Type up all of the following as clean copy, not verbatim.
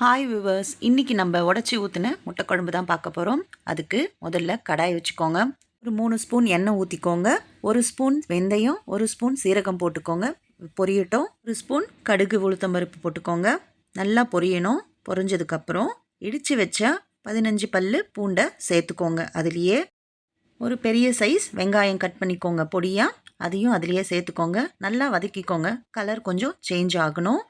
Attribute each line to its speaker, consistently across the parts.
Speaker 1: Hi viewers, இன்றைக்கி நம்ம உடச்சி ஊற்றின முட்டை குழம்பு தான் பார்க்க போகிறோம். அதுக்கு முதல்ல கடாய் வச்சுக்கோங்க. ஒரு 3 ஸ்பூன் எண்ணெய் ஊற்றிக்கோங்க. 1 ஸ்பூன் வெந்தயம், 1 ஸ்பூன் சீரகம் போட்டுக்கோங்க. பொரியட்டும். 1 ஸ்பூன் கடுகு உளுத்தம்பருப்பு போட்டுக்கோங்க. நல்லா பொரியணும். பொரிஞ்சதுக்கப்புறம் இடித்து வச்ச 15 பல்லு பூண்டை சேர்த்துக்கோங்க. அதுலேயே ஒரு பெரிய சைஸ் வெங்காயம் கட் பண்ணிக்கோங்க பொடியாக. அதையும் அதுலேயே சேர்த்துக்கோங்க. நல்லா வதக்கிக்கோங்க. கலர் கொஞ்சம் சேஞ்ச் ஆகணும்.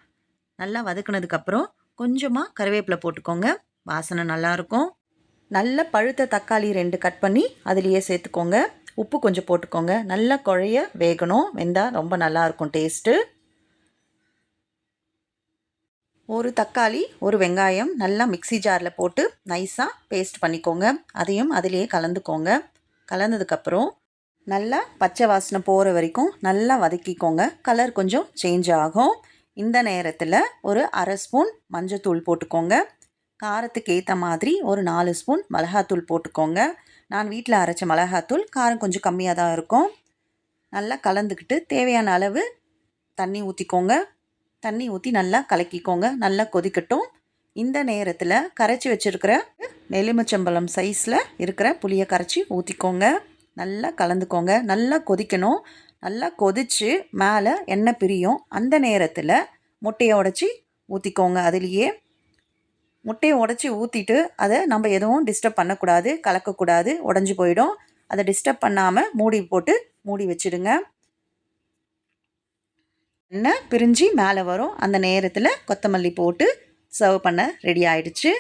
Speaker 1: நல்லா வதக்குனதுக்கப்புறம் கொஞ்சமாக கருவேப்பிலை போட்டுக்கோங்க. வாசனை நல்லாயிருக்கும். நல்ல பழுத்த தக்காளி 2 கட் பண்ணி அதுலேயே சேர்த்துக்கோங்க. உப்பு கொஞ்சம் போட்டுக்கோங்க. நல்லா குழைய வேகணும். வெந்தால் ரொம்ப நல்லாயிருக்கும் டேஸ்ட்டு. ஒரு தக்காளி, ஒரு வெங்காயம் நல்லா மிக்ஸி ஜாரில் போட்டு நைஸாக பேஸ்ட் பண்ணிக்கோங்க. அதையும் அதிலேயே கலந்துக்கோங்க. கலந்ததுக்கப்புறம் நல்லா பச்சை வாசனை போகிற வரைக்கும் நல்லா வதக்கிக்கோங்க. கலர் கொஞ்சம் சேஞ்ச் ஆகும். இந்த நேரத்தில் ஒரு அரை ஸ்பூன் மஞ்சத்தூள் போட்டுக்கோங்க. காரத்துக்கு ஏற்ற மாதிரி ஒரு 4 ஸ்பூன் மிளகாத்தூள் போட்டுக்கோங்க. நான் வீட்டில் அரைச்ச மிளகாத்தூள் காரம் கொஞ்சம் கம்மியாக தான் இருக்கும். நல்லா கலந்துக்கிட்டு தேவையான அளவு தண்ணி ஊற்றிக்கோங்க. தண்ணி ஊற்றி நல்லா கலக்கிக்கோங்க. நல்லா கொதிக்கட்டும். இந்த நேரத்தில் கரைச்சி வச்சுருக்கிற எலுமிச்சம்பழம் சைஸில் இருக்கிற புளியை கரைச்சி ஊற்றிக்கோங்க. நல்லா கலந்துக்கோங்க. நல்லா கொதிக்கணும். நல்லா கொதித்து மேலே எண்ணெய் பிரியும். அந்த நேரத்தில் முட்டையை உடச்சி ஊற்றிக்கோங்க. அதுலேயே முட்டையை உடச்சி ஊற்றிட்டு அதை நம்ம எதுவும் டிஸ்டர்ப் பண்ணக்கூடாது, கலக்கக்கூடாது, உடஞ்சி போயிடும். அதை டிஸ்டர்ப் பண்ணாமல் மூடி போட்டு மூடி வச்சுடுங்க. எண்ணெய் பிரிஞ்சு மேலே வரும். அந்த நேரத்தில் கொத்தமல்லி போட்டு சர்வ் பண்ண ரெடி ஆயிடுச்சு.